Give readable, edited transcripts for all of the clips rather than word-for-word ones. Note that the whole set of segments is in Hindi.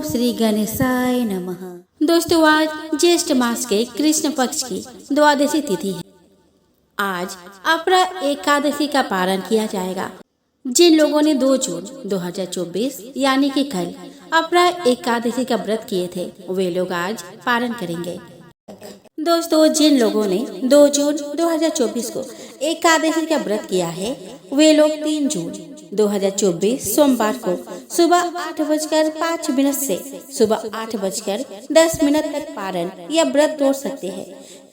श्री गणेशाय नमः। दोस्तों, आज ज्येष्ठ मास के कृष्ण पक्ष की द्वादशी तिथि है। आज अपरा एकादशी का पारण किया जाएगा। जिन लोगों ने 2 जून 2024 यानी कि कल अपरा एकादशी का व्रत किए थे, वे लोग आज पारण करेंगे। दोस्तों, जिन लोगों ने 2 जून 2024 को एकादशी का व्रत किया है, वे लोग 3 जून 2024 सोमवार को सुबह 8:05 से सुबह 8:10 तक पारण या व्रत तोड़ सकते हैं।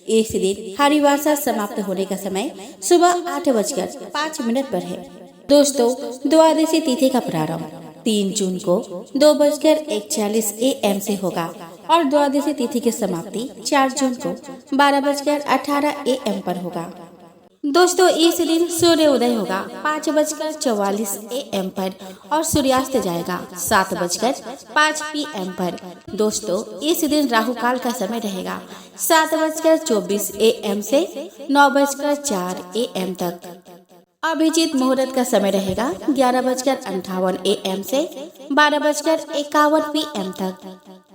इस दिन हरिवासा समाप्त होने का समय सुबह 8:05 पर है। दोस्तों, द्वादशी तिथि का प्रारंभ 3 जून को 2:41 AM से होगा और द्वादशी तिथि की समाप्ति 4 जून को 12:18 AM पर होगा। दोस्तों, इस दिन सूर्य उदय होगा 5:44 AM पर और सूर्यास्त जाएगा 7:05 PM पर। दोस्तों, इस दिन राहु काल का समय रहेगा 7:24 AM से 9:04 AM तक। अभिजीत मुहूर्त का समय रहेगा 11:58 AM से 12:51 PM तक।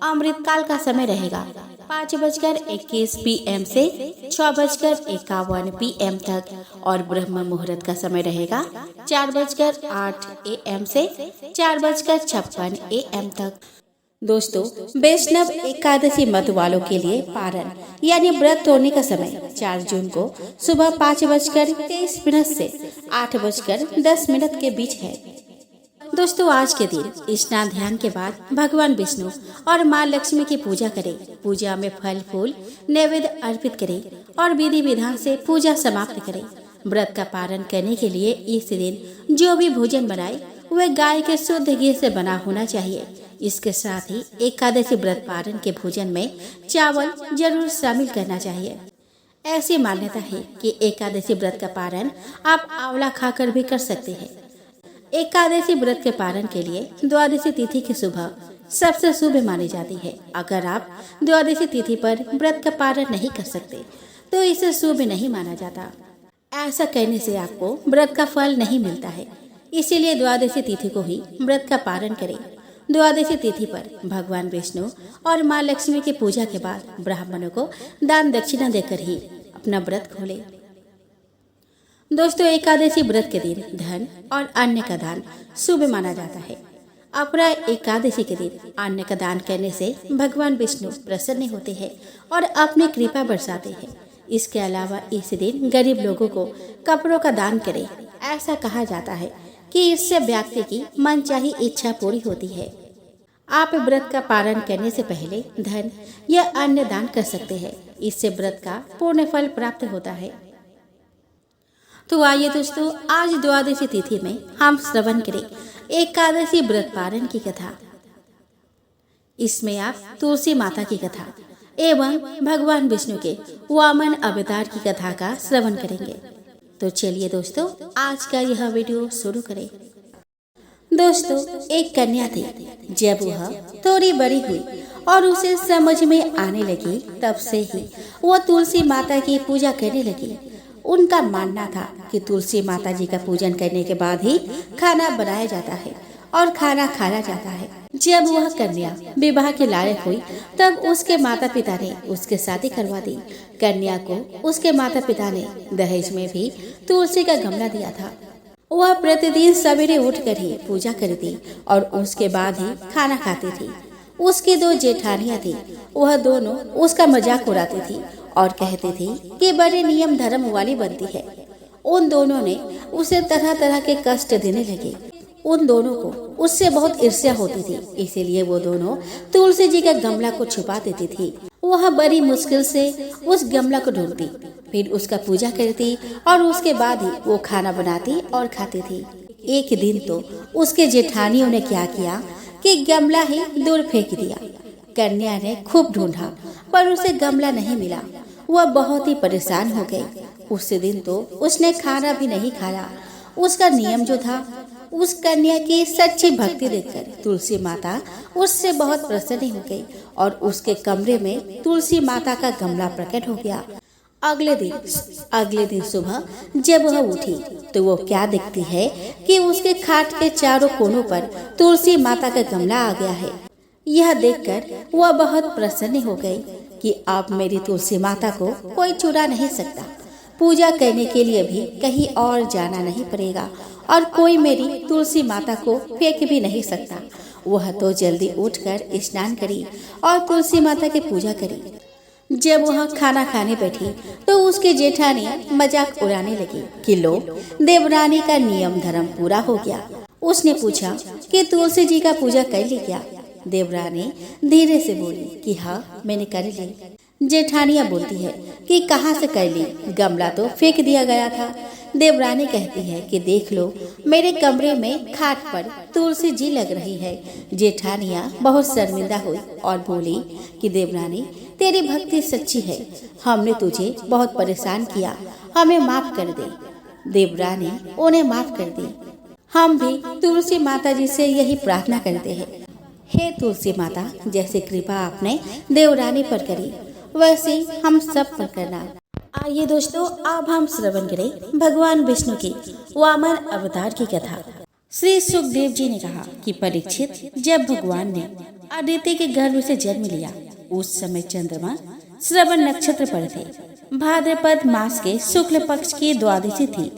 अमृत काल का समय रहेगा 5:21 PM से 6:51 PM तक और ब्रह्म मुहूर्त का समय रहेगा 4:08 AM से 4:56 AM तक। दोस्तों, वैष्णव एकादशी मत वालों के लिए पारण यानी व्रत तोड़ने का समय 4 जून को सुबह 5:23 से 8:10 के बीच है। दोस्तों, आज के दिन स्नान ध्यान के बाद भगवान विष्णु और माँ लक्ष्मी की पूजा करें। पूजा में फल फूल नैवेद्य अर्पित करें और विधि विधान से पूजा समाप्त करें। व्रत का पारण करने के लिए इस दिन जो भी भोजन बनाए वह गाय के शुद्ध घी से बना होना चाहिए। इसके साथ ही एकादशी व्रत पारण के भोजन में चावल जरूर शामिल करना चाहिए। ऐसी मान्यता है कि एकादशी व्रत का पारण आप आंवला खाकर भी कर सकते हैं। एकादशी व्रत के पारण के लिए द्वादशी तिथि की सुबह सबसे शुभ मानी जाती है। अगर आप द्वादशी तिथि पर व्रत का पारण नहीं कर सकते तो इसे शुभ नहीं माना जाता। ऐसा करने से आपको व्रत का फल नहीं मिलता है। इसीलिए द्वादशी तिथि को ही व्रत का पारण करें। द्वादशी तिथि पर भगवान विष्णु और माँ लक्ष्मी की पूजा के बाद ब्राह्मणों को दान दक्षिणा देकर ही अपना व्रत खोले। दोस्तों, एकादशी व्रत के दिन धन और अन्न का दान शुभ माना जाता है। अपरा एकादशी के दिन अन्न का दान करने से भगवान विष्णु प्रसन्न होते हैं और अपनी कृपा बरसाते हैं। इसके अलावा इस दिन गरीब लोगों को कपड़ों का दान करें। ऐसा कहा जाता है कि इससे व्यक्ति की मनचाही इच्छा पूरी होती है। आप व्रत का पारण करने से पहले धन या अन्न दान कर सकते हैं। इससे व्रत का पूर्ण फल प्राप्त होता है। तो आइए दोस्तों, आज द्वादशी तिथि में हम श्रवण करें एकादशी व्रत पारण की कथा। इसमें आप तुलसी माता की कथा एवं भगवान विष्णु के वामन अवतार की कथा का श्रवण करेंगे। तो चलिए दोस्तों, आज का यह वीडियो शुरू करें। दोस्तों, एक कन्या थी। जब वह थोड़ी बड़ी हुई और उसे समझ में आने लगी, तब से ही वह तुलसी माता की पूजा करने लगी। उनका मानना था कि तुलसी माता जी का पूजन करने के बाद ही खाना बनाया जाता है और खाना खाया जाता है। जब वह कन्या विवाह के लायक हुई, तब उसके माता पिता ने उसके शादी करवा दी। कन्या को उसके माता पिता ने दहेज में भी तुलसी का गमला दिया था। वह प्रतिदिन सवेरे उठकर ही पूजा करती और उसके बाद ही खाना खाती थी। उसकी 2 जेठानियां थी। वह दोनों उसका मजाक उड़ाती थी और कहती थी कि बड़े नियम धर्म वाली बनती है। उन दोनों ने उसे तरह तरह के कष्ट देने लगे। उन दोनों को उससे बहुत ईर्ष्या होती थी। इसीलिए वो दोनों तुलसी जी का गमला को छुपा देती थी। वह बड़ी मुश्किल से उस गमला को ढूंढती, फिर उसका पूजा करती और उसके बाद ही वो खाना बनाती और खाती थी। एक दिन तो उसके जेठानियों ने क्या किया कि गमला ही दूर फेंक दिया। कन्या ने खूब ढूंढा पर उसे गमला नहीं मिला। वह बहुत ही परेशान हो गई। उस दिन तो उसने खाना भी नहीं खाया। उसका नियम जो था, उस कन्या की सच्ची भक्ति देखकर तुलसी माता उससे बहुत प्रसन्न हो गई और उसके कमरे में तुलसी माता का गमला प्रकट हो गया। अगले दिन सुबह जब वह उठी तो वो क्या देखती है कि उसके खाट के चारों कोनों पर तुलसी माता का गमला आ गया है। यह देखकर वह बहुत प्रसन्न हो गई कि अब मेरी तुलसी माता को कोई चुरा नहीं सकता। पूजा करने के लिए भी कहीं और जाना नहीं पड़ेगा और कोई मेरी तुलसी माता को फेंक भी नहीं सकता। वह तो जल्दी उठकर स्नान करी और तुलसी माता की पूजा करी। जब वह खाना खाने बैठी तो उसके जेठानी मजाक उड़ाने लगी कि लो, देवरानी का नियम धर्म पूरा हो गया। उसने पूछा कि तुलसी जी का पूजा कर ली क्या? देवरानी धीरे से बोली कि हाँ, मैंने कर ली। जेठानिया बोलती है कि कहाँ से कर ली? गमला तो फेंक दिया गया था। देवरानी कहती है कि देख लो, मेरे कमरे में खाट पर तुलसी जी लग रही है। जेठानिया बहुत शर्मिंदा हुई और बोली कि देवरानी, तेरी भक्ति सच्ची है, हमने तुझे बहुत परेशान किया, हमें माफ कर दे। देवरानी उन्हें माफ कर दी। हम भी तुलसी माता जी से यही प्रार्थना करते हैं, हे तुलसी माता, जैसे कृपा आपने देवरानी पर करी वैसे हम सब पर करना। आइए दोस्तों, अब हम श्रवण करें भगवान विष्णु की वामन अवतार की कथा। श्री सुखदेव जी ने कहा कि परीक्षित, जब भगवान ने आदित्य के गर्भ से जन्म लिया उस समय चंद्रमा श्रवण नक्षत्र पर थे। भाद्रपद मास के शुक्ल पक्ष की द्वादशी थी।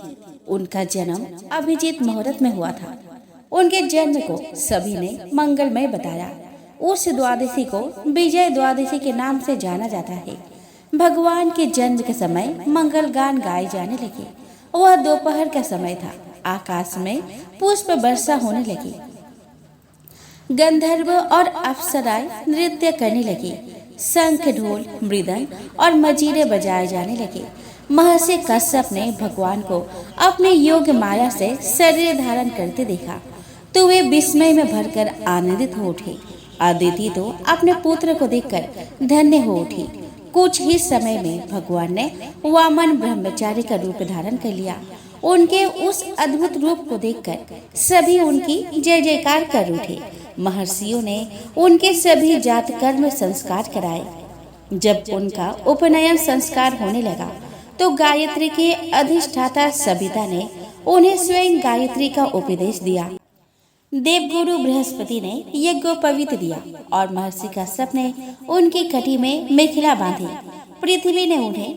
उनका जन्म अभिजीत मुहूर्त में हुआ था। उनके जन्म को सभी ने मंगलमय बताया। उस द्वादशी को विजय द्वादशी के नाम से जाना जाता है। भगवान के जन्म के समय मंगल गान गाए जाने लगे। वह दोपहर का समय था। आकाश में पुष्प वर्षा होने लगी। गंधर्व और अप्सराएं नृत्य करने लगी। शंख, ढोल, मृदंग और मजीरे बजाए जाने लगे। महर्षि कश्यप ने भगवान को अपने योग माया से शरीर धारण करते देखा तो वे विस्मय में भरकर आनंदित हो उठे। अदिति तो अपने पुत्र को देखकर धन्य हो उठी। कुछ ही समय में भगवान ने वामन ब्रह्मचारी का रूप धारण कर लिया। उनके उस अद्भुत रूप को देखकर सभी उनकी जय जयकार कर उठे। महर्षियों ने उनके सभी जात कर्म संस्कार कराए। जब उनका उपनयन संस्कार होने लगा तो गायत्री के अधिष्ठाता सविता ने उन्हें स्वयं गायत्री का उपदेश दिया। देवगुरु बृहस्पति ने यज्ञोपवीत दिया और महर्षि कश्यप ने उनकी कटी में मेखला बांधी। पृथ्वी ने उन्हें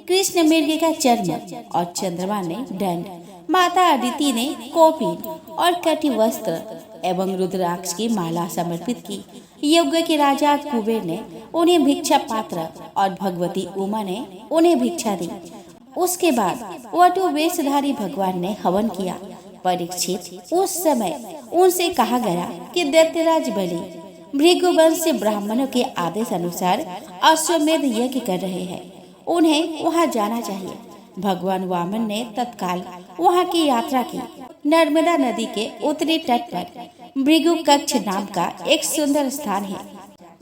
कृष्ण मृग का चर्म और चंद्रमा ने दंड, माता अदिति ने कौपीन और कटी वस्त्र एवं रुद्राक्ष की माला समर्पित की। यज्ञ के राजा कुबेर ने उन्हें भिक्षा पात्र और भगवती उमा ने उन्हें भिक्षा दी। उसके बाद वटु वेशधारी भगवान ने हवन किया। परीक्षित, उस समय उनसे कहा गया कि दैत्यराज बलि भृगुवंश से ब्राह्मणों के आदेश अनुसार अश्वमेध यज्ञ कर रहे हैं, उन्हें वहां जाना चाहिए। भगवान वामन ने तत्काल वहां की यात्रा की। नर्मदा नदी के उत्तरी तट पर भृगु कक्ष नाम का एक सुंदर स्थान है।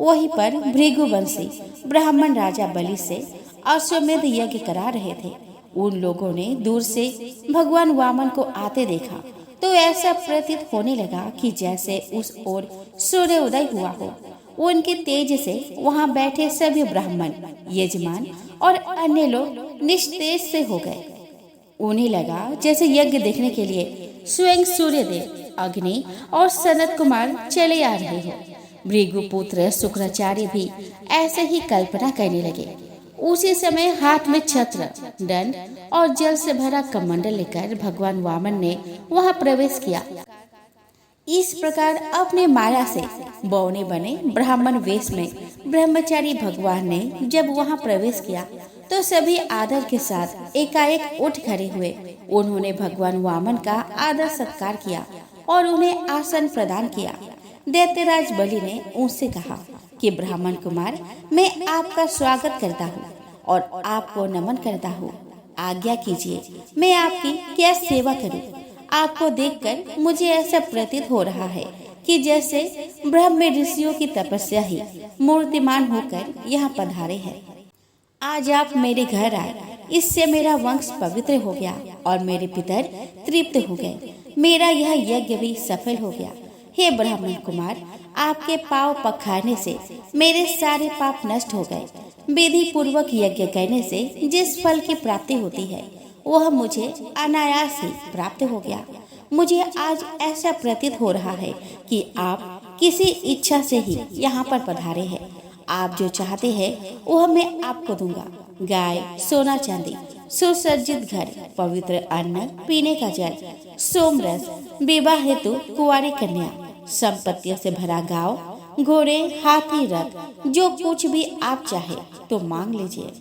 वहीं पर भृगुवंशी ब्राह्मण राजा बलि से अश्वमेध यज्ञ करा रहे थे। उन लोगों ने दूर से भगवान वामन को आते देखा तो ऐसा प्रतीत होने लगा कि जैसे उस ओर सूर्य उदय हुआ हो। उनके तेज से वहां बैठे सभी ब्राह्मण, यजमान और अन्य लोग निस्तेज से हो गए। उन्हें लगा जैसे यज्ञ देखने के लिए स्वयं सूर्यदेव, अग्नि और सनत कुमार चले आ रहे हैं। भृगुपुत्र शुक्राचार्य भी ऐसे ही कल्पना करने लगे। उसी समय हाथ में छत्र, दंड और जल से भरा कमंडल लेकर भगवान वामन ने वहां प्रवेश किया। इस प्रकार अपने माया से बौने बने ब्राह्मण वेश में ब्रह्मचारी भगवान ने जब वहां प्रवेश किया तो सभी आदर के साथ एकाएक उठ खड़े हुए। उन्होंने भगवान वामन का आदर सत्कार किया और उन्हें आसन प्रदान किया। दैत्यराज बलि ने उनसे कहा कि ब्राह्मण कुमार, मैं आपका स्वागत करता हूँ और आपको नमन करता हूँ। आज्ञा कीजिए, मैं आपकी क्या सेवा करूँ? आपको देखकर मुझे ऐसा प्रतीत हो रहा है कि जैसे ब्रह्म ऋषियों की तपस्या ही मूर्तिमान होकर यहाँ पधारे हैं। आज आप मेरे घर आए, इससे मेरा वंश पवित्र हो गया और मेरे पितर तृप्त हो गए। मेरा यह यज्ञ भी सफल हो गया। हे ब्राह्मण कुमार, आपके पांव पखारने से मेरे सारे पाप नष्ट हो गए। विधि पूर्वक यज्ञ करने से जिस फल की प्राप्ति होती है वह मुझे अनायास ही प्राप्त हो गया। मुझे आज ऐसा प्रतीत हो रहा है कि आप किसी इच्छा से ही यहाँ पर पधारे हैं। आप जो चाहते हैं वह मैं आपको दूंगा। गाय, सोना चांदी, सुसज्जित घर, पवित्र अन्न, पीने का जल, सोमरस, विवाह हेतु कुंवारी कन्या, संपत्तियों से भरा गांव, घोड़े, हाथी, रथ, जो कुछ भी आप चाहे तो मांग लीजिए।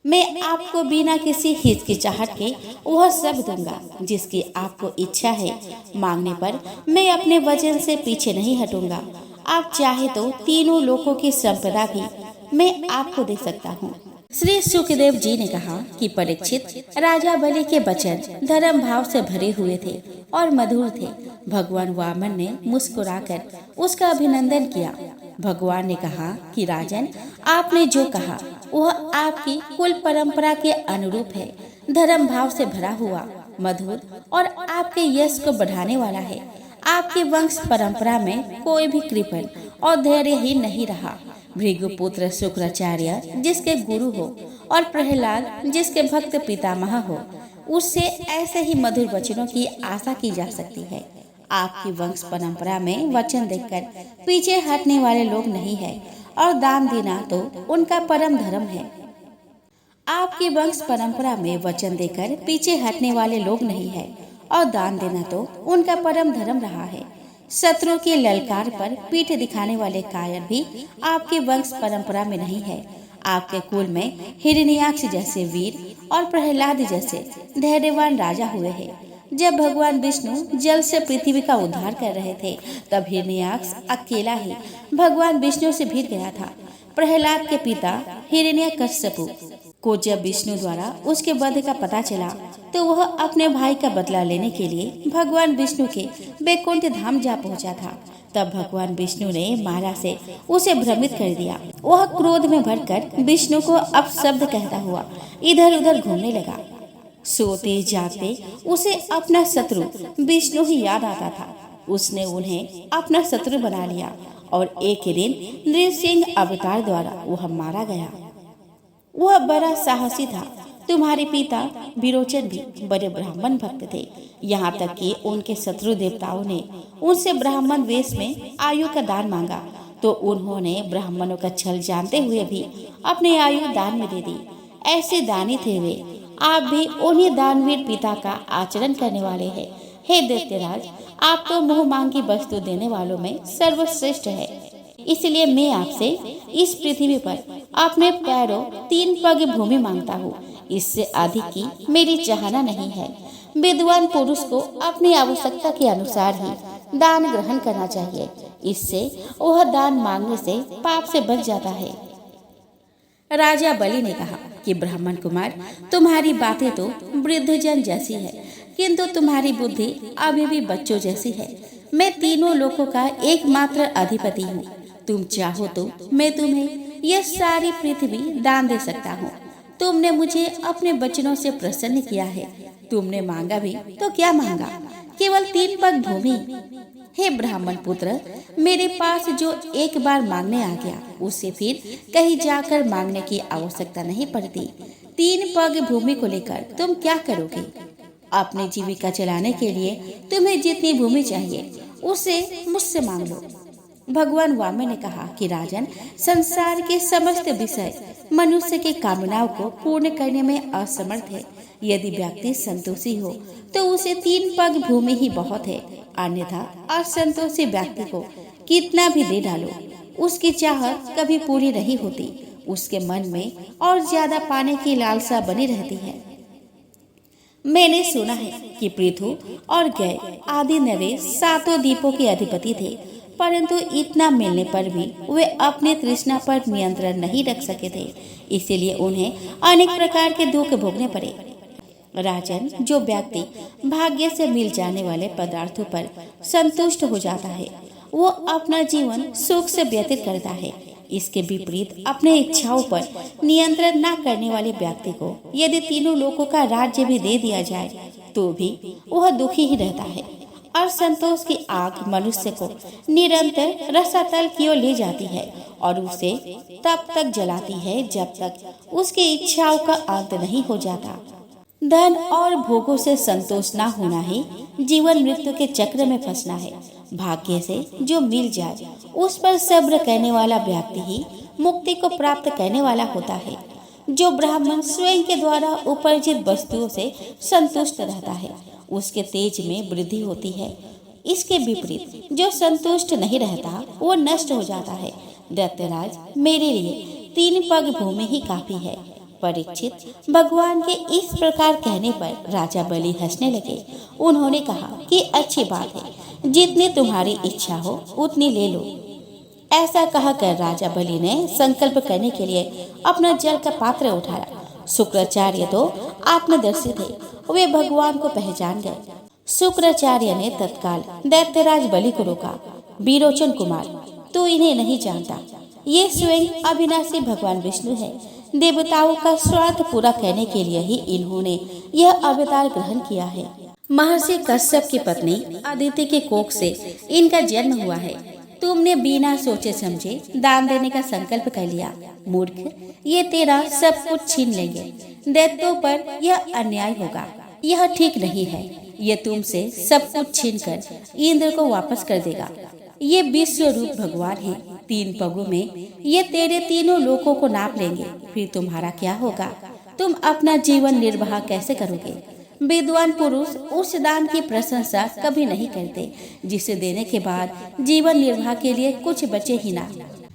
मैं आपको बिना किसी हिचकिचाहट के वह सब दूंगा जिसकी आपको इच्छा है। मांगने पर मैं अपने वचन से पीछे नहीं हटूंगा। आप चाहे तो तीनों लोकों की संपदा भी मैं आपको दे सकता हूँ। श्री सुखदेव जी ने कहा कि परीक्षित, राजा बलि के वचन धर्म भाव से भरे हुए थे और मधुर थे। भगवान वामन ने मुस्कुराकर उसका अभिनंदन किया। भगवान ने कहा कि राजन, आपने जो कहा वह आपकी कुल परंपरा के अनुरूप है। धर्म भाव से भरा हुआ, मधुर और आपके यश को बढ़ाने वाला है। आपकी वंश परंपरा में कोई भी कृपण और धैर्यहीन नहीं रहा। भृगुपुत्र शुक्राचार्य जिसके गुरु हो और प्रहलाद जिसके भक्त पितामह हो, उससे ऐसे ही मधुर वचनों की आशा की जा सकती है। आपकी वंश परंपरा में वचन देकर पीछे हटने वाले लोग नहीं है और दान देना तो उनका परम धर्म है। आपकी वंश परंपरा में वचन देकर पीछे हटने वाले लोग नहीं है और दान देना तो उनका परम धर्म रहा है। शत्रु के ललकार पर पीठ दिखाने वाले कायर भी आपके वंश परंपरा में नहीं है। आपके कुल में हिरण्याक्ष जैसे वीर और प्रहलाद जैसे धैर्यवान राजा हुए हैं। जब भगवान विष्णु जल से पृथ्वी का उद्धार कर रहे थे, तब हिरण्याक्ष अकेला ही भगवान विष्णु से भिड़ गया था। प्रहलाद के पिता हिरण्यकश्यपु को जब विष्णु द्वारा उसके वध का पता चला, तो वह अपने भाई का बदला लेने के लिए भगवान विष्णु के बैकुंठ धाम जा पहुंचा था। तब भगवान विष्णु ने माला से उसे भ्रमित कर दिया। वह क्रोध में भरकर विष्णु को अपशब्द कहता हुआ इधर उधर घूमने लगा। सोते जागते उसे अपना शत्रु विष्णु ही याद आता था। उसने उन्हें अपना शत्रु बना लिया और एक दिन नृसिंह अवतार द्वारा वह मारा गया। वह बड़ा साहसी था। तुम्हारे पिता विरोचन भी बड़े ब्राह्मण भक्त थे। यहाँ तक कि उनके शत्रु देवताओं ने उनसे ब्राह्मण वेश में आयु का दान मांगा, तो उन्होंने ब्राह्मणों का छल जानते हुए भी अपनी आयु दान में दे दी। ऐसे दानी थे वे। आप भी उन्हीं दानवीर पिता का आचरण करने वाले हैं। हे दैत्यराज, आप तो मुँह मांगी वस्तु देने वालों में सर्वश्रेष्ठ है। इसलिए मैं आपसे इस पृथ्वी पर अपने पैरों 3 पग भूमि मांगता हूँ। इससे अधिक की मेरी चाहना नहीं है। विद्वान पुरुष को अपनी आवश्यकता के अनुसार ही दान ग्रहण करना चाहिए। इससे वह दान मांगने से पाप से बच जाता है। राजा बलि ने कहा कि ब्राह्मण कुमार, तुम्हारी बातें तो वृद्धजन जैसी है, किंतु तुम्हारी बुद्धि अभी भी बच्चों जैसी है। मैं तीनों लोकों का एकमात्र अधिपति हूँ। तुम चाहो तो मैं तुम्हें यह सारी पृथ्वी दान दे सकता हूँ। तुमने मुझे अपने वचनों से प्रसन्न किया है। तुमने मांगा भी तो क्या मांगा? केवल 3 पग भूमि। हे ब्राह्मण पुत्र, मेरे पास जो एक बार मांगने आ गया, उसे फिर कहीं जाकर मांगने की आवश्यकता नहीं पड़ती। 3 पग भूमि को लेकर तुम क्या करोगे? अपनी जीविका चलाने के लिए तुम्हें जितनी भूमि चाहिए उसे मुझसे मांग लो। भगवान वामन ने कहा कि राजन, संसार के समस्त विषय मनुष्य के कामनाओं को पूर्ण करने में असमर्थ है। यदि व्यक्ति संतोषी हो तो उसे 3 पग भूमि ही बहुत है। अन्यथा असंतोषी व्यक्ति को कितना भी दे डालो, उसकी चाहत कभी पूरी नहीं होती। उसके मन में और ज्यादा पाने की लालसा बनी रहती है। मैंने सुना है कि पृथु और गय आदि नरेश 7 द्वीपों के अधिपति थे, परंतु इतना मिलने पर भी वे अपने तृष्णा पर नियंत्रण नहीं रख सके थे। इसीलिए उन्हें अनेक प्रकार के दुख भोगने पड़े। राजन, जो व्यक्ति भाग्य से मिल जाने वाले पदार्थों पर संतुष्ट हो जाता है, वो अपना जीवन सुख से व्यतीत करता है। इसके विपरीत अपने इच्छाओं पर नियंत्रण न करने वाले व्यक्ति को यदि तीनों लोकों का राज्य भी दे दिया जाए तो भी वह दुखी ही रहता है। और संतोष की आग मनुष्य को निरंतर रसातल की ओर ले जाती है और उसे तब तक जलाती है जब तक उसकी इच्छाओं का अंत नहीं हो जाता। धन और भोगों से संतोष ना होना ही जीवन मृत्यु के चक्र में फंसना है। भाग्य से जो मिल जाए उस पर सब्र करने वाला व्यक्ति ही मुक्ति को प्राप्त करने वाला होता है। जो ब्राह्मण स्वयं के द्वारा उपार्जित वस्तुओं से संतुष्ट रहता है उसके तेज में वृद्धि होती है। इसके विपरीत जो संतुष्ट नहीं रहता वो नष्ट हो जाता है। दैत्यराज, मेरे लिए 3 पग भूमि ही काफी है। परीक्षित, भगवान के इस प्रकार कहने पर राजा बलि हंसने लगे। उन्होंने कहा कि अच्छी बात है, जितनी तुम्हारी इच्छा हो उतनी ले लो। ऐसा कहकर राजा बलि ने संकल्प करने के लिए अपना जल का पात्र उठाया। शुक्राचार्य तो आत्मदर्शी थे, वे भगवान को पहचान गए। शुक्राचार्य ने तत्काल दैत्यराज बलि को रोका। विरोचन कुमार, तू इन्हें नहीं जानता, ये स्वयं अविनाशी भगवान विष्णु है। देवताओं का स्वार्थ पूरा करने के लिए ही इन्होंने यह अवतार ग्रहण किया है। महर्षि कश्यप की पत्नी अदिति के कोख से इनका जन्म हुआ है। तुमने बिना सोचे समझे दान देने का संकल्प कर लिया। मूर्ख, ये तेरा सब कुछ छीन लेंगे। दैत्यों पर यह अन्याय होगा, यह ठीक नहीं है। ये तुमसे सब कुछ छीनकर इंद्र को वापस कर देगा। ये विश्व रूप भगवान है। 3 पगों में ये तेरे तीनों लोकों को नाप लेंगे। फिर तुम्हारा क्या होगा? तुम अपना जीवन निर्वाह कैसे करोगे? विद्वान पुरुष उस दान की प्रशंसा कभी नहीं करते जिसे देने के बाद जीवन निर्वाह के लिए कुछ बचे ही ना।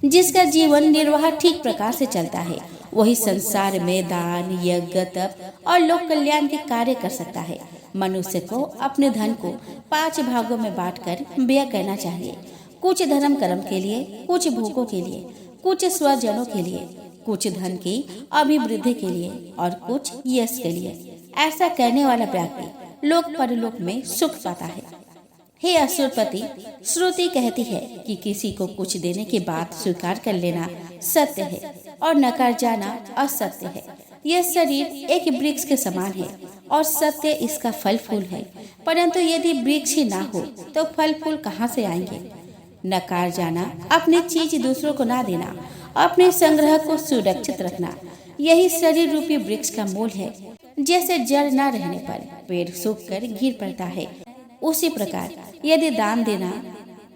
जिसका जीवन निर्वाह ठीक प्रकार से चलता है वही संसार में दान, यज्ञ, तप और लोक कल्याण के कार्य कर सकता है। मनुष्य को अपने धन को 5 भागों में बांटकर व्यय करना चाहिए। कुछ धर्म कर्म के लिए, कुछ भोगों के लिए, कुछ स्वजनों के लिए, कुछ धन की अभिवृद्धि के लिए और कुछ यश के लिए। ऐसा करने वाला व्यक्ति लोक परलोक में सुख पाता है। हे असुरपति, श्रुति कहती है कि किसी को कुछ देने के बाद स्वीकार कर लेना सत्य है और नकार जाना असत्य है। यह शरीर एक वृक्ष के समान है और सत्य इसका फल फूल है। परंतु यदि वृक्ष ही ना हो तो फल फूल कहाँ से आएंगे? नकार जाना, अपनी चीज दूसरों को ना देना, अपने संग्रह को सुरक्षित रखना, यही शरीर रूपी वृक्ष का मूल है। जैसे जड़ न रहने पर पेड़ सूखकर गिर पड़ता है, उसी प्रकार यदि दान देना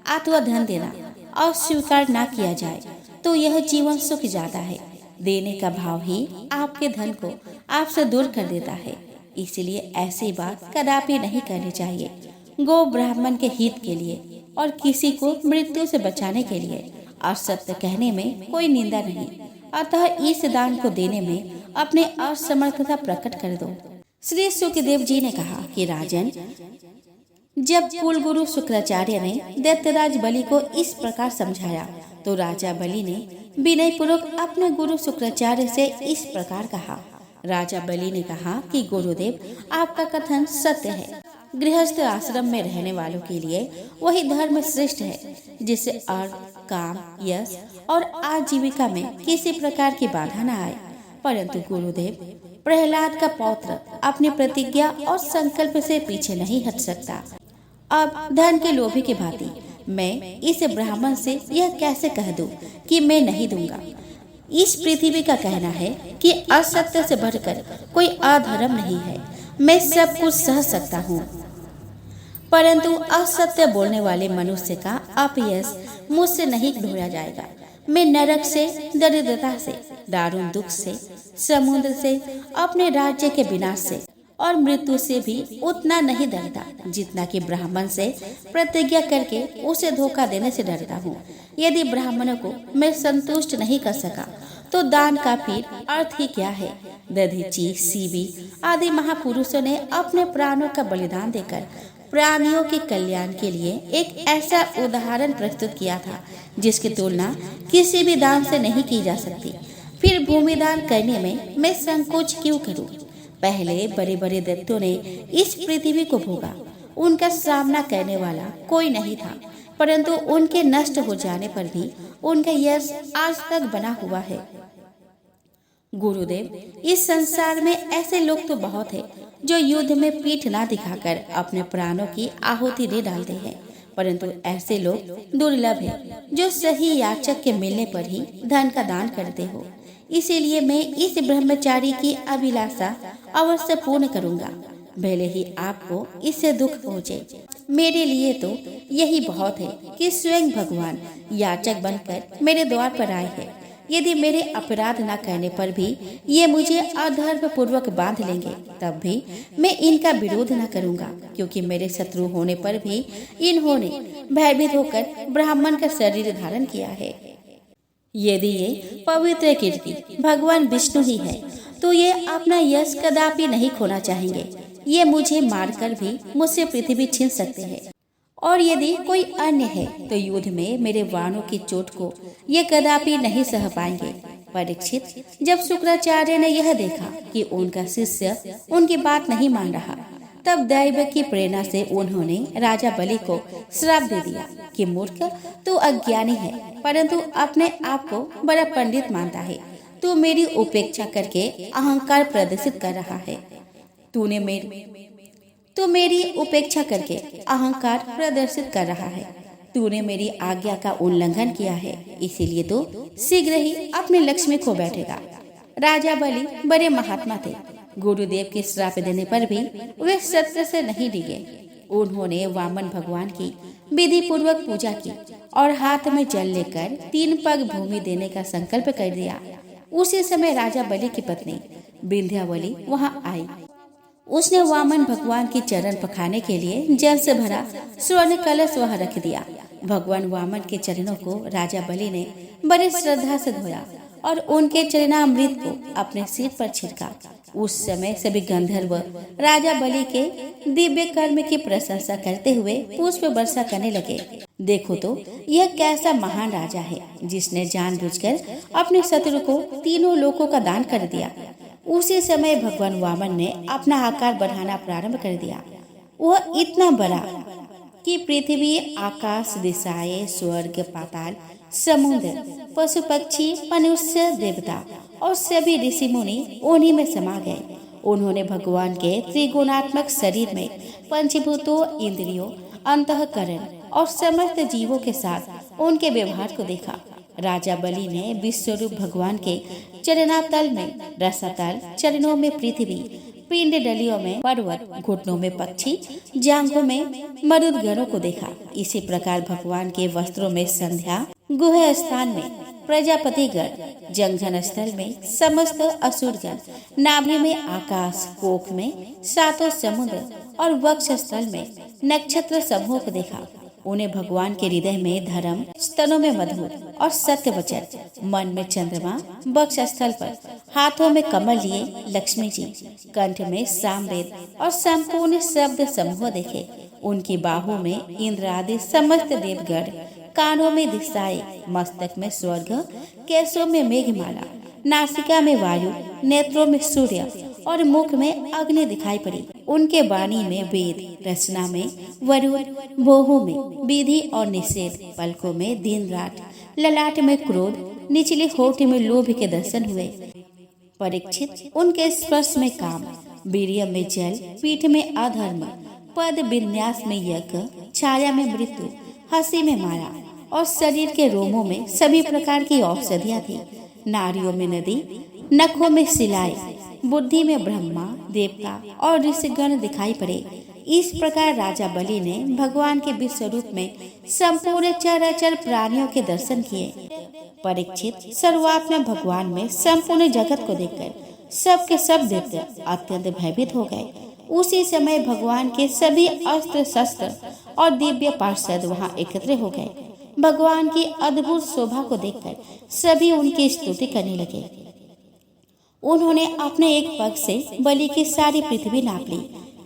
अथवा धन देना अस्वीकार न किया जाए तो यह जीवन सूख जाता है। देने का भाव ही आपके धन को आपसे दूर कर देता है। इसलिए ऐसी बात कदापि नहीं करनी चाहिए। गो ब्राह्मण के हित के लिए और किसी को मृत्यु से बचाने के लिए और सत्य कहने में कोई निंदा नहीं। अतः इस दान को देने में अपने असमर्थता प्रकट कर दो। श्री सुखदेव जी ने कहा कि राजन, जब कुल गुरु शुक्राचार्य ने दैत्यराज बलि को इस प्रकार समझाया तो राजा बलि ने विनय पूर्वक अपने गुरु शुक्राचार्य से इस प्रकार कहा। राजा बलि ने कहा कि गुरुदेव, आपका कथन सत्य है। गृहस्थ आश्रम में रहने वालों के लिए वही धर्म श्रेष्ठ है जिससे अर्थ, काम, यश और आजीविका में किसी प्रकार की बाधा न आए। परंतु गुरुदेव, प्रहलाद का पौत्र अपनी प्रतिज्ञा और संकल्प से पीछे नहीं हट सकता। अब धन के लोभी की भांति मैं इस ब्राह्मण से यह कैसे कह दूं कि मैं नहीं दूंगा? इस पृथ्वी का कहना है कि असत्य से बढ़कर कोई अधर्म नहीं है। मैं सब कुछ सह सकता हूँ, परंतु असत्य बोलने वाले मनुष्य का अपयश मुझसे नहीं ढोया जाएगा। मैं नरक से, दरिद्रता से, दारुण दुख से, समुद्र से, अपने राज्य के विनाश से और मृत्यु से भी उतना नहीं डरता जितना कि ब्राह्मण से प्रतिज्ञा करके उसे धोखा देने से डरता हूँ। यदि ब्राह्मणों को मैं संतुष्ट नहीं कर सका तो दान का फिर अर्थ ही क्या है? दधीची, सीबी आदि महापुरुषों ने अपने प्राणों का बलिदान देकर प्राणियों के कल्याण के लिए एक ऐसा उदाहरण प्रस्तुत किया था जिसकी तुलना किसी भी दान से नहीं की जा सकती। फिर भूमि दान करने में मैं संकोच क्यों करूं? पहले बड़े बड़े दैत्यों ने इस पृथ्वी को भोगा, उनका सामना करने वाला कोई नहीं था, परंतु उनके नष्ट हो जाने पर भी उनका यश आज तक बना हुआ है। गुरुदेव, इस संसार में ऐसे लोग तो बहुत हैं जो युद्ध में पीठ ना दिखाकर अपने प्राणों की आहुति दे डालते हैं, परंतु ऐसे लोग दुर्लभ हैं जो सही याचक के मिलने पर ही धन का दान करते हो। इसीलिए मैं इस ब्रह्मचारी की अभिलाषा अवश्य पूर्ण करूंगा, भले ही आपको इससे दुख पहुँचे। मेरे लिए तो यही बहुत है कि स्वयं भगवान याचक बनकर मेरे द्वार पर आए हैं। यदि मेरे अपराध न करने पर भी ये मुझे अधर्म पूर्वक बांध लेंगे, तब भी मैं इनका विरोध न करूंगा, क्योंकि मेरे शत्रु होने पर भी इन्होंने भयभीत होकर ब्राह्मण का शरीर धारण किया है। यदि ये पवित्र कीर्ति भगवान विष्णु ही है, तो ये अपना यश कदापि नहीं खोना चाहेंगे। ये मुझे मारकर भी मुझसे पृथ्वी छीन सकते हैं, और यदि कोई अन्य है तो युद्ध में मेरे बाणों की चोट को ये कदापि नहीं सह पाएंगे। परीक्षित, जब शुक्राचार्य ने यह देखा कि उनका शिष्य उनकी बात नहीं मान रहा, तब दैव की प्रेरणा से उन्होंने राजा बलि को श्राप दे दिया कि मूर्ख, तू अज्ञानी है, परंतु अपने आप को बड़ा पंडित मानता है। तू मेरी उपेक्षा करके अहंकार प्रदर्शित कर रहा है। तू मेरी उपेक्षा करके अहंकार प्रदर्शित कर रहा है। तूने मेरी आज्ञा का उल्लंघन किया है, इसीलिए तो शीघ्र ही अपने लक्ष्य में खो बैठेगा। राजा बलि बड़े महात्मा थे। गुरुदेव के श्राप देने पर भी वे सत्य से नहीं डिगे। उन्होंने वामन भगवान की विधि पूर्वक पूजा की और हाथ में जल लेकर 3 पग भूमि देने का संकल्प कर दिया। उसी समय राजा बलि की पत्नी विंध्यावली वहाँ आई। उसने वामन भगवान की चरण पखाने के लिए जल से भरा स्वर्ण कलश वहाँ रख दिया। भगवान वामन के चरणों को राजा बलि ने बड़ी श्रद्धा से धोया और उनके चरणामृत को अपने सिर पर छिड़का। उस समय सभी गंधर्व राजा बलि के दिव्य कर्म की प्रशंसा करते हुए पुष्प वर्षा करने लगे। देखो तो यह कैसा महान राजा है, जिसने जानबूझकर अपने शत्रु को 3 लोकों का दान कर दिया। उसी समय भगवान वामन ने अपना आकार बढ़ाना प्रारंभ कर दिया। वह इतना बड़ा कि पृथ्वी, आकाश, दिशाएं, स्वर्ग, पाताल, समुद्र, पशु पक्षी, मनुष्य, देवता और सभी ऋषि मुनि उन्हीं में समा गए। उन्होंने भगवान के त्रिगुणात्मक शरीर में पंचभूतों, इंद्रियों, अंतःकरण और समस्त जीवों के साथ उनके व्यवहार को देखा। राजा बलि ने विश्वरूप भगवान के चरणातल में रसातल, चरणों में पृथ्वी, पिंड डलियों में पर्वत, घुटनों में पक्षी, जांघों में मरुदगणों को देखा। इसी प्रकार भगवान के वस्त्रों में संध्या, गुह स्थान में प्रजापतिगण, जंघन स्थल में समस्त असुरगण, नाभि में आकाश, कोख में 7 समुद्र और वक्ष स्थल में नक्षत्र समूह को देखा। उन्हें भगवान के हृदय में धर्म, स्तनों में मधुर और सत्य वचन, मन में चंद्रमा, वक्ष स्थल पर हाथों में कमल लिए लक्ष्मी जी, कंठ में सामवेद और संपूर्ण शब्द समूह देखे। उनकी बाहों में इंद्र आदि समस्त देवगण, कानों में दिशाएं, मस्तक में स्वर्ग, केशों में मेघमाला, नासिका में वायु, नेत्रों में सूर्य और मुख में अग्नि दिखाई पड़ी। उनके वाणी में वेद, रचना में वरुण, भोहों में विधि और निषेध, पलकों में दिन रात, ललाट में क्रोध, निचले होठ में लोभ के दर्शन हुए। परीक्षित, उनके स्पर्श में काम, वीर्य में जल, पीठ में अधर्म, पद विन्यास में यज्ञ, छाया में मृत्यु, हंसी में माया और शरीर के रोमों में सभी प्रकार की औषधियाँ थी। नारियों में नदी, नखों में सिलाई, बुद्धि में ब्रह्मा, देवता और ऋषिगण दिखाई पड़े। इस प्रकार राजा बलि ने भगवान के विश्व रूप में संपूर्ण चराचर प्राणियों के दर्शन किए। परीक्षित, शुरुआत में भगवान में संपूर्ण जगत को देखकर सबके सब देवता अत्यंत भयभीत हो गए। उसी समय भगवान के सभी अस्त्र शस्त्र और दिव्य पार्षद वहां एकत्र हो गए। भगवान की अद्भुत शोभा को देखकर सभी उनकी स्तुति करने लगे। उन्होंने अपने एक पग से बलि की सारी पृथ्वी नाप ली,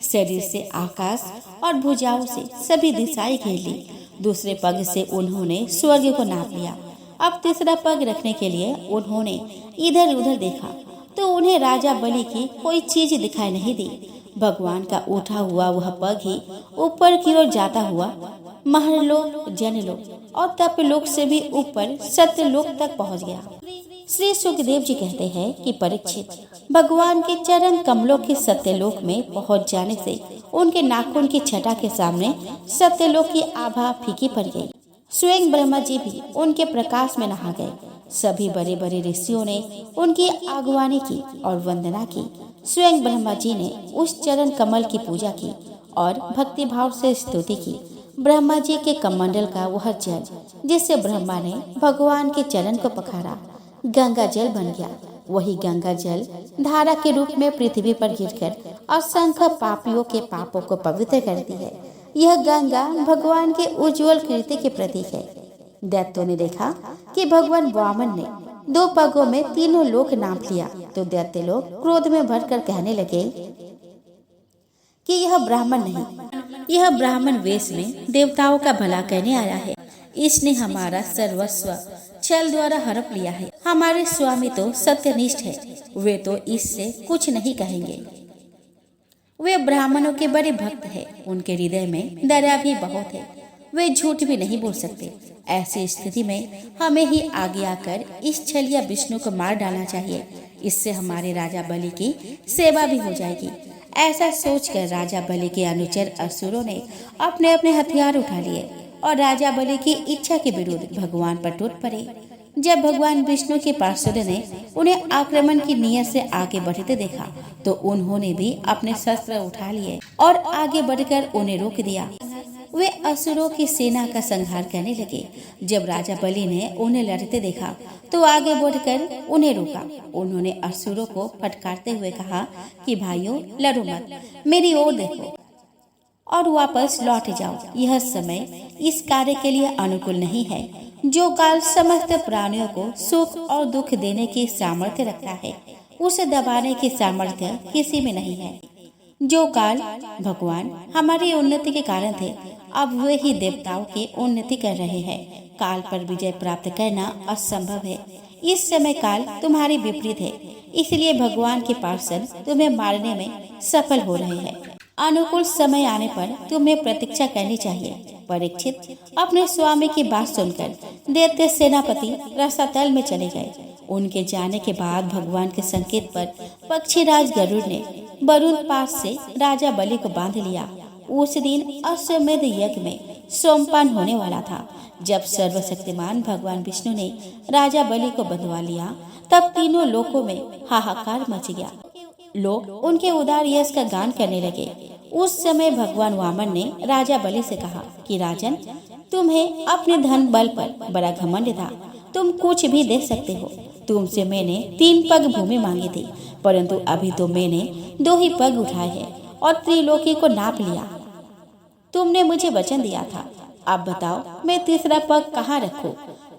शरीर से आकाश और भुजाओं से सभी दिशाएं घेर ली। दूसरे पग से उन्होंने स्वर्ग को नाप लिया। अब तीसरा पग रखने के लिए उन्होंने इधर उधर देखा तो उन्हें राजा बलि की कोई चीज दिखाई नहीं दी। भगवान का उठा हुआ वह पग ही ऊपर की ओर जाता हुआ महरलोक, जनलोक और तपलोक से भी ऊपर सत्यलोक तक पहुंच गया। श्री सुखदेव जी कहते हैं कि परीक्षित, भगवान के चरण कमलों के सत्यलोक में पहुंच जाने से उनके नाखून की छटा के सामने सत्यलोक की आभा फीकी पड़ गई। स्वयं ब्रह्मा जी भी उनके प्रकाश में नहा गए। सभी बड़े बड़े ऋषियों ने उनकी अगवानी की और वंदना की। स्वयं ब्रह्मा जी ने उस चरण कमल की पूजा की और भक्ति भाव से स्तुति की। ब्रह्मा जी के कमंडल का वह जल जिससे ब्रह्मा ने भगवान के चरण को पखारा गंगा जल बन गया। वही गंगा जल धारा के रूप में पृथ्वी पर गिरकर असंख्य पापियों के पापों को पवित्र करती है। यह गंगा भगवान के उज्जवल कीर्ति के प्रतीक है। दैत्यों ने देखा कि भगवान वामन ने 2 पगों में तीनों लोक नाप लिया तो दैत्य लोग क्रोध में भरकर कहने लगे कि यह ब्राह्मण नहीं, यह ब्राह्मण वेश में देवताओं का भला करने आया है। इसने हमारा सर्वस्व छल द्वारा हड़प लिया है। हमारे स्वामी तो सत्यनिष्ठ है, वे तो इससे कुछ नहीं कहेंगे। वे ब्राह्मणों के बड़े भक्त हैं, उनके हृदय में दया भी बहुत है, वे झूठ भी नहीं बोल सकते। ऐसी स्थिति में हमें ही आगे आकर इस छलिया विष्णु को मार डालना चाहिए। इससे हमारे राजा बलि की सेवा भी हो जाएगी। ऐसा सोचकर राजा बलि के अनुचर असुरों ने अपने अपने हथियार उठा लिए और राजा बलि की इच्छा के विरुद्ध भगवान पर टूट पड़े। जब भगवान विष्णु के पार्षदों ने उन्हें आक्रमण की नियत से आगे बढ़ते देखा तो उन्होंने भी अपने शस्त्र उठा लिए और आगे बढ़कर उन्हें रोक दिया। वे असुरों की सेना का संहार करने लगे। जब राजा बलि ने उन्हें लड़ते देखा तो आगे बढ़कर उन्हें रोका। उन्होंने असुरों को फटकारते हुए कहा कि भाइयों लड़ो मत, मेरी ओर देखो और वापस लौट जाओ। यह समय इस कार्य के लिए अनुकूल नहीं है। जो काल समस्त प्राणियों को सुख और दुख देने की सामर्थ्य रखता है, उसे दबाने की सामर्थ्य किसी में नहीं है। जो काल भगवान हमारी उन्नति के कारण थे, अब वे ही देवताओं की उन्नति कर रहे हैं। काल पर विजय प्राप्त करना असंभव है। इस समय काल तुम्हारी विपरीत है, इसलिए भगवान के पार्षद तुम्हें मारने में सफल हो रहे हैं। अनुकूल समय आने पर तुम्हें प्रतीक्षा करनी चाहिए। परीक्षित अपने स्वामी की बात सुनकर दैत्य सेनापति रसातल में चले गए। उनके जाने के बाद भगवान के संकेत पर पक्षीराज गरुड़ ने वरुण पास से राजा बलि को बांध लिया। उस दिन अश्वमेध यज्ञ में सोमपान होने वाला था। जब सर्वशक्तिमान भगवान विष्णु ने राजा बलि को बंधवा लिया तब तीनों लोकों में हाहाकार मच गया। लोग उनके उदार यश का गान करने लगे। उस समय भगवान वामन ने राजा बलि से कहा कि राजन, तुम्हें अपने धन बल पर बड़ा घमंड था, तुम कुछ भी दे सकते हो। तुमसे मैंने 3 पग भूमि मांगी थी, परंतु अभी तो मैंने 2 ही पग उठाए हैं और त्रिलोकी को नाप लिया। तुमने मुझे वचन दिया था, अब बताओ मैं तीसरा पग कहाँ रखूं?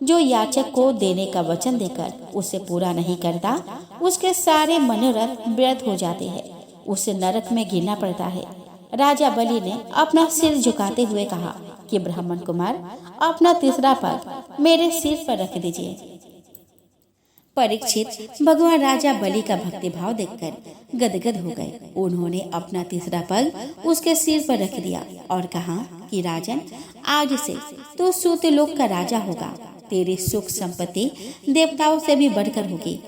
जो याचक को देने का वचन देकर उसे पूरा नहीं करता, उसके सारे मनोरथ व्यर्थ हो जाते हैं, उसे नरक में गिरना पड़ता है। राजा बलि ने अपना सिर झुकाते हुए कहा कि ब्राह्मण कुमार, अपना तीसरा पग मेरे सिर पर रख दीजिए। परीक्षित भगवान राजा बलि का भक्ति भाव देखकर गदगद हो गए। उन्होंने अपना तीसरा पग उसके सिर पर रख दिया और कहा कि राजन, आज से तू सूर्यलोक का राजा होगा। तेरी सुख संपत्ति देवताओं से भी बढ़कर होगी।